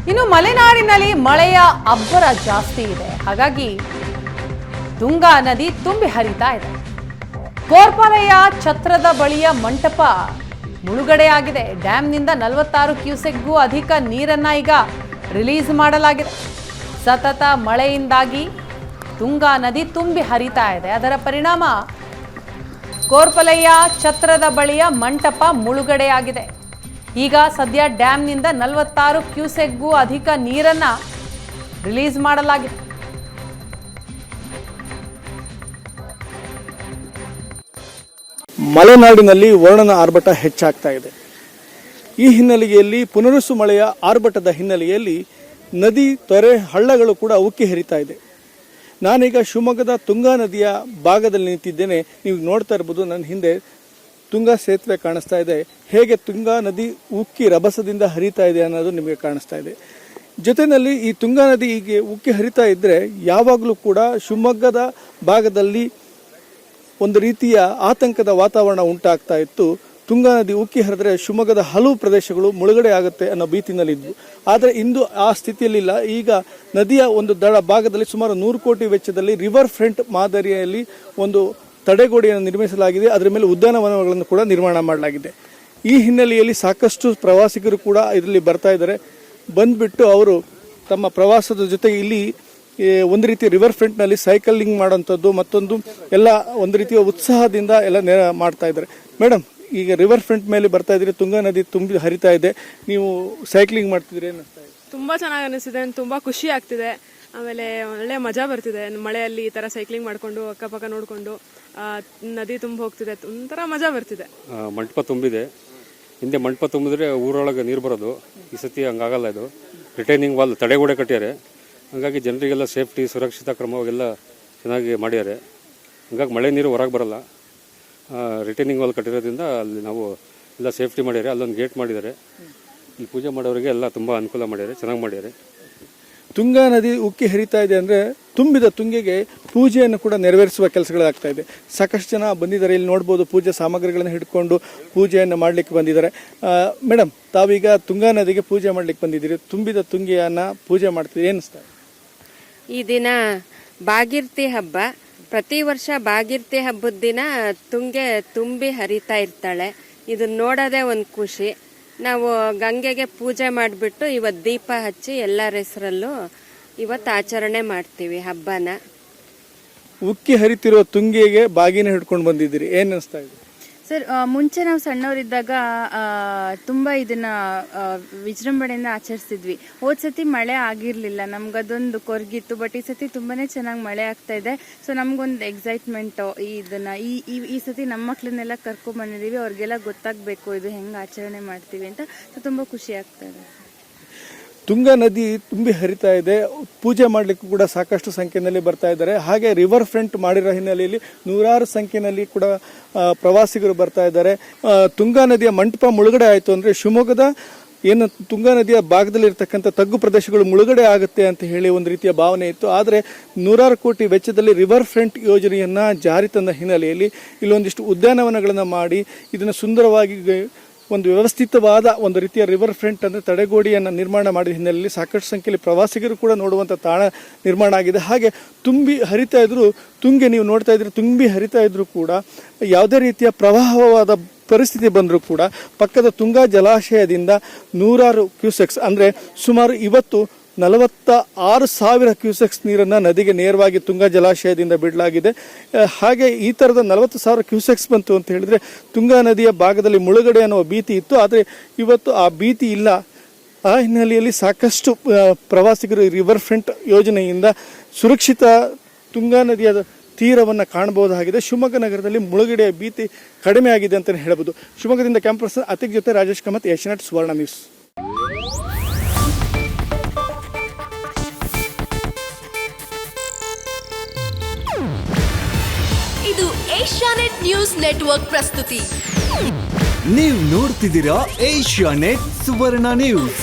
ಇನ್ನು ಮಲೆನಾಡಿನಲ್ಲಿ ಮಳೆಯ ಅಬ್ಬರ ಜಾಸ್ತಿ ಇದೆ. ಹಾಗಾಗಿ ತುಂಗಾ ನದಿ ತುಂಬಿ ಹರಿತಾ ಇದೆ. ಗೋರ್ಪಾಲೆಯ ಛತ್ರದ ಬಳಿಯ ಮಂಟಪ ಮುಳುಗಡೆಯಾಗಿದೆ. ಡ್ಯಾಂನಿಂದ 46 ಕ್ಯೂಸೆಕ್ಗೂ ಅಧಿಕ ನೀರನ್ನ ಈಗ ರಿಲೀಸ್ ಮಾಡಲಾಗಿದೆ. ಸತತ ಮಳೆಯಿಂದಾಗಿ ತುಂಗಾ ನದಿ ತುಂಬಿ ಹರಿತಾ ಇದೆ. ಅದರ ಪರಿಣಾಮ ಗೋರ್ಪಾಲೆಯ ಛತ್ರದ ಬಳಿಯ ಮಂಟಪ ಮುಳುಗಡೆಯಾಗಿದೆ. ಈಗ ಸದ್ಯ ಡ್ಯಾಂನಿಂದ 46 ಕ್ಯೂಸೆಕ್ಗೂ ಅಧಿಕ ನೀರನ್ನ ರಿಲೀಸ್ ಮಾಡಲಾಗಿದೆ. ಮಲೆನಾಡಿನಲ್ಲಿ ವರುಣನ ಆರ್ಭಟ ಹೆಚ್ಚಾಗ್ತಾ ಇದೆ. ಈ ಹಿನ್ನೆಲೆಯಲ್ಲಿ ಪುನರುಸು ಮಳೆಯ ಆರ್ಭಟದ ಹಿನ್ನೆಲೆಯಲ್ಲಿ ನದಿ ತೊರೆ ಹಳ್ಳಗಳು ಕೂಡ ಉಕ್ಕಿ ಹರಿತಾ ಇದೆ. ನಾನೀಗ ಶಿವಮೊಗ್ಗದ ತುಂಗಾ ನದಿಯ ಭಾಗದಲ್ಲಿ ನಿಂತಿದ್ದೇನೆ. ನೀವು ನೋಡ್ತಾ ಇರ್ಬೋದು, ನನ್ನ ಹಿಂದೆ ತುಂಗಾ ಸೇತುವೆ ಕಾಣಿಸ್ತಾ ಇದೆ. ಹೇಗೆ ತುಂಗಾ ನದಿ ಉಕ್ಕಿ ರಭಸದಿಂದ ಹರಿತಾ ಇದೆ ಅನ್ನೋದು ನಿಮಗೆ ಕಾಣಿಸ್ತಾ ಇದೆ. ಜೊತೆಯಲ್ಲಿ ಈ ತುಂಗಾ ನದಿ ಹೀಗೆ ಉಕ್ಕಿ ಹರಿತಾ ಇದ್ದರೆ ಯಾವಾಗಲೂ ಕೂಡ ಶಿವಮೊಗ್ಗದ ಭಾಗದಲ್ಲಿ ಒಂದು ರೀತಿಯ ಆತಂಕದ ವಾತಾವರಣ ಉಂಟಾಗ್ತಾ ಇತ್ತು. ತುಂಗಾ ನದಿ ಉಕ್ಕಿ ಹರಿದ್ರೆ ಶಿವಮೊಗ್ಗದ ಹಲವು ಪ್ರದೇಶಗಳು ಮುಳುಗಡೆ ಆಗುತ್ತೆ ಅನ್ನೋ ಭೀತಿನಲ್ಲಿದ್ವು. ಆದರೆ ಇಂದು ಆ ಸ್ಥಿತಿಯಲ್ಲಿಲ್ಲ. ಈಗ ನದಿಯ ಒಂದು ಭಾಗದಲ್ಲಿ ಸುಮಾರು 100 ಕೋಟಿ ವೆಚ್ಚದಲ್ಲಿ ರಿವರ್ ಫ್ರಂಟ್ ಮಾದರಿಯಲ್ಲಿ ಒಂದು ತಡೆಗೋಡೆಯನ್ನು ನಿರ್ಮಿಸಲಾಗಿದೆ. ಅದರ ಮೇಲೆ ಉದ್ಯಾನವನಗಳನ್ನು ಕೂಡ ನಿರ್ಮಾಣ ಮಾಡಲಾಗಿದೆ. ಈ ಹಿನ್ನೆಲೆಯಲ್ಲಿ ಸಾಕಷ್ಟು ಪ್ರವಾಸಿಗರು ಕೂಡ ಇದರಲ್ಲಿ ಬರ್ತಾ ಇದ್ದಾರೆ. ಬಂದ್ಬಿಟ್ಟು ಅವರು ತಮ್ಮ ಪ್ರವಾಸದ ಜೊತೆಗೆ ಇಲ್ಲಿ ಒಂದು ರೀತಿಯ ರಿವರ್ ಫ್ರಂಟ್ನಲ್ಲಿ ಸೈಕಲಿಂಗ್ ಮಾಡೋಂಥದ್ದು, ಮತ್ತೊಂದು ಎಲ್ಲ ಒಂದು ರೀತಿಯ ಉತ್ಸಾಹದಿಂದ ಎಲ್ಲ ಮಾಡ್ತಾ ಇದ್ದಾರೆ. ಮೇಡಮ್, ಈಗ ರಿವರ್ ಫ್ರಂಟ್ ಮೇಲೆ ಬರ್ತಾ ಇದ್ದೀರಿ, ತುಂಗಾ ನದಿ ತುಂಬಿ ಹರಿತಾ ಇದೆ, ನೀವು ಸೈಕ್ಲಿಂಗ್ ಮಾಡ್ತಿದ್ದೀರಿ, ಏನಿಸ್ತಾ ಇದೆ? ತುಂಬ ಚೆನ್ನಾಗಿ ಅನಿಸ್ತಿದೆ, ತುಂಬ ಖುಷಿ ಆಗ್ತಿದೆ. ಆಮೇಲೆ ಒಳ್ಳೆ ಮಜಾ ಬರ್ತಿದೆ. ಮಳೆಯಲ್ಲಿ ಈ ಥರ ಸೈಕ್ಲಿಂಗ್ ಮಾಡಿಕೊಂಡು ಅಕ್ಕಪಕ್ಕ ನೋಡಿಕೊಂಡು ನದಿ ತುಂಬ ಹೋಗ್ತಿದೆ. ಒಂಥರ ಮಜಾ ಬರ್ತಿದೆ. ಮಂಟಪ ತುಂಬಿದೆ. ಹಿಂದೆ ಮಂಟಪ ತುಂಬಿದ್ರೆ ಊರೊಳಗೆ ನೀರು ಬರೋದು. ಈ ಸತಿ ಹಂಗಾಗಲ್ಲ. ಇದು ರಿಟೈನಿಂಗ್ ವಾಲ್ ತಡೆಗೋಡೆ ಕಟ್ಟಿದ್ದಾರೆ. ಹಂಗಾಗಿ ಜನರಿಗೆಲ್ಲ ಸೇಫ್ಟಿ, ಸುರಕ್ಷಿತ ಕ್ರಮವಾಗೆಲ್ಲ ಚೆನ್ನಾಗಿ ಮಾಡ್ಯಾರೆ. ಹಂಗಾಗಿ ಮಳೆ ನೀರು ಹೊರಗೆ ಬರಲ್ಲ. ರಿಟೈನಿಂಗ್ ವಾಲ್ ಕಟ್ಟಿರೋದ್ರಿಂದ ಅಲ್ಲಿ ನಾವು ಎಲ್ಲ ಸೇಫ್ಟಿ ಮಾಡ್ಯಾರೆ. ಅಲ್ಲೊಂದು ಗೇಟ್ ಮಾಡಿದ್ದಾರೆ. ಇಲ್ಲಿ ಪೂಜೆ ಮಾಡೋರಿಗೆ ಎಲ್ಲ ತುಂಬ ಅನುಕೂಲ ಮಾಡ್ಯಾರೆ, ಚೆನ್ನಾಗಿ ಮಾಡ್ಯಾರೆ. ತುಂಗಾ ನದಿ ಉಕ್ಕಿ ಹರಿತಾ ಇದೆ ಅಂದರೆ ತುಂಬಿದ ತುಂಗೆಗೆ ಪೂಜೆಯನ್ನು ಕೂಡ ನೆರವೇರಿಸುವ ಕೆಲಸಗಳಾಗ್ತಾ ಇದೆ. ಸಾಕಷ್ಟು ಜನ ಬಂದಿದ್ದಾರೆ. ಇಲ್ಲಿ ನೋಡ್ಬೋದು, ಪೂಜೆ ಸಾಮಗ್ರಿಗಳನ್ನು ಹಿಡ್ಕೊಂಡು ಪೂಜೆಯನ್ನು ಮಾಡಲಿಕ್ಕೆ ಬಂದಿದ್ದಾರೆ. ಮೇಡಮ್, ತಾವೀಗ ತುಂಗಾ ನದಿಗೆ ಪೂಜೆ ಮಾಡಲಿಕ್ಕೆ ಬಂದಿದ್ದೀರಿ. ತುಂಬಿದ ತುಂಗೆಯನ್ನು ಪೂಜೆ ಮಾಡ್ತೀವಿ, ಏನಿಸ್ತಾ? ಈ ದಿನ ಭಾಗೀರಥಿ ಹಬ್ಬ. ಪ್ರತಿ ವರ್ಷ ಭಾಗೀರಥಿ ಹಬ್ಬದ ದಿನ ತುಂಗೆ ತುಂಬಿ ಹರಿತಾ ಇರ್ತಾಳೆ. ಇದನ್ನ ನೋಡೋದೇ ಒಂದು ಖುಷಿ. ನಾವು ಗಂಗೆಗೆ ಪೂಜೆ ಮಾಡಿಬಿಟ್ಟು ಇವತ್ತು ದೀಪ ಹಚ್ಚಿ ಎಲ್ಲರ ಹೆಸರಲ್ಲೂ ಇವತ್ತು ಆಚರಣೆ ಮಾಡ್ತೀವಿ ಹಬ್ಬನ. ಉಕ್ಕಿ ಹರಿತಿರೋ ತುಂಗೆಗೆ ಬಾಗಿನ ಹಿಡ್ಕೊಂಡು ಬಂದಿದ್ದೀರಿ, ಏನು ಅನಿಸ್ತಾ ಇದೆ? ಸರ್, ಮುಂಚೆ ನಾವು ಸಣ್ಣವರಿದ್ದಾಗ ತುಂಬ ಇದನ್ನ ವಿಜೃಂಭಣೆಯಿಂದ ಆಚರಿಸ್ತಿದ್ವಿ. ಹೋದ ಸತಿ ಮಳೆ ಆಗಿರಲಿಲ್ಲ, ನಮ್ಗದೊಂದು ಕೊರಗಿತ್ತು. ಬಟ್ ಈ ಸತಿ ತುಂಬಾನೇ ಚೆನ್ನಾಗಿ ಮಳೆ ಆಗ್ತಾ ಇದೆ. ಸೊ ನಮ್ಗೊಂದು ಎಕ್ಸೈಟ್ಮೆಂಟ್. ಇದನ್ನ ಈ ಸತಿ ನಮ್ಮ ಮಕ್ಳನ್ನೆಲ್ಲ ಕರ್ಕೊಂಡ್ ಬಂದಿದೀವಿ. ಅವ್ರಿಗೆಲ್ಲ ಗೊತ್ತಾಗಬೇಕು ಇದು ಹೆಂಗೆ ಆಚರಣೆ ಮಾಡ್ತೀವಿ ಅಂತ. ಸೊ ತುಂಬ ಖುಷಿ ಆಗ್ತಾ ಇದೆ. ತುಂಗಾ ನದಿ ತುಂಬಿ ಹರಿತಾ ಇದೆ. ಪೂಜೆ ಮಾಡಲಿಕ್ಕೂ ಕೂಡ ಸಾಕಷ್ಟು ಸಂಖ್ಯೆಯಲ್ಲಿ ಬರ್ತಾ ಇದ್ದಾರೆ. ಹಾಗೆ ರಿವರ್ ಫ್ರಂಟ್ ಮಾಡಿರೋ ಹಿನ್ನೆಲೆಯಲ್ಲಿ ನೂರಾರು ಸಂಖ್ಯೆಯಲ್ಲಿ ಕೂಡ ಪ್ರವಾಸಿಗರು ಬರ್ತಾ ಇದ್ದಾರೆ. ತುಂಗಾ ನದಿಯ ಮಂಟಪ ಮುಳುಗಡೆ ಆಯಿತು ಅಂದರೆ ಶಿವಮೊಗ್ಗದ ಏನು ತುಂಗಾ ನದಿಯ ಭಾಗದಲ್ಲಿ ಇರ್ತಕ್ಕಂಥ ತಗ್ಗು ಪ್ರದೇಶಗಳು ಮುಳುಗಡೆ ಆಗುತ್ತೆ ಅಂತ ಹೇಳಿ ಒಂದು ರೀತಿಯ ಭಾವನೆ ಇತ್ತು. ಆದರೆ 100 ಕೋಟಿ ವೆಚ್ಚದಲ್ಲಿ ರಿವರ್ ಫ್ರಂಟ್ ಯೋಜನೆಯನ್ನು ಜಾರಿ ತಂದ ಹಿನ್ನೆಲೆಯಲ್ಲಿ ಇಲ್ಲೊಂದಿಷ್ಟು ಉದ್ಯಾನವನಗಳನ್ನು ಮಾಡಿ ಇದನ್ನು ಸುಂದರವಾಗಿ ಒಂದು ವ್ಯವಸ್ಥಿತವಾದ ಒಂದು ರೀತಿಯ ರಿವರ್ ಫ್ರಂಟ್ ಅಂದರೆ ತಡೆಗೋಡೆಯನ್ನು ನಿರ್ಮಾಣ ಮಾಡಿದ ಹಿನ್ನೆಲೆಯಲ್ಲಿ ಸಾಕಷ್ಟು ಸಂಖ್ಯೆಯಲ್ಲಿ ಪ್ರವಾಸಿಗರು ಕೂಡ ನೋಡುವಂಥ ತಾಣ ನಿರ್ಮಾಣ ಆಗಿದೆ. ಹಾಗೆ ತುಂಬಿ ಹರಿತಾ ಇದ್ರು ತುಂಗೆ, ನೀವು ನೋಡ್ತಾ ಇದ್ರಿ, ತುಂಬಿ ಹರಿತಾ ಇದ್ರು ಕೂಡ ಯಾವುದೇ ರೀತಿಯ ಪ್ರವಾಹವಾದ ಪರಿಸ್ಥಿತಿ ಬಂದರೂ ಕೂಡ ಪಕ್ಕದ ತುಂಗಾ ಜಲಾಶಯದಿಂದ 100 ಕ್ಯೂಸೆಕ್ಸ್ ಅಂದರೆ ಸುಮಾರು ಇವತ್ತು 46,000 ಕ್ಯೂಸೆಕ್ಸ್ ನೀರನ್ನು ನದಿಗೆ ನೇರವಾಗಿ ತುಂಗಾ ಜಲಾಶಯದಿಂದ ಬಿಡಲಾಗಿದೆ. ಹಾಗೆ ಈ ಥರದ 40,000 ಕ್ಯೂಸೆಕ್ಸ್ ಬಂತು ಅಂತ ಹೇಳಿದರೆ ತುಂಗಾ ನದಿಯ ಭಾಗದಲ್ಲಿ ಮುಳುಗಡೆ ಅನ್ನುವ ಭೀತಿ ಇತ್ತು. ಆದರೆ ಇವತ್ತು ಆ ಭೀತಿ ಇಲ್ಲ. ಆ ಹಿನ್ನೆಲೆಯಲ್ಲಿ ಸಾಕಷ್ಟು ಪ್ರವಾಸಿಗರು ರಿವರ್ ಫ್ರಂಟ್ ಯೋಜನೆಯಿಂದ ಸುರಕ್ಷಿತ ತುಂಗಾ ನದಿಯ ತೀರವನ್ನು ಕಾಣಬಹುದಾಗಿದೆ. ಶಿವಮೊಗ್ಗ ನಗರದಲ್ಲಿ ಮುಳುಗಡೆಯ ಭೀತಿ ಕಡಿಮೆ ಆಗಿದೆ ಅಂತಲೇ ಹೇಳಬಹುದು. ಶಿವಮೊಗ್ಗದಿಂದ ಕ್ಯಾಂಪಸ್ ಅತಿಕ್ ಜೊತೆ ರಾಜೇಶ್ ಕಾಮತ್, ಏಷ್ಯಾನೆಟ್ ಸುವರ್ಣ ನ್ಯೂಸ್. ಇದು ಏಷ್ಯಾನೆಟ್ ನ್ಯೂಸ್ ನೆಟ್ವರ್ಕ್ ಪ್ರಸ್ತುತಿ. ನೀವು ನೋಡ್ತಿದ್ದೀರಾ ಏಷ್ಯಾನೆಟ್ ಸುವರ್ಣ ನ್ಯೂಸ್.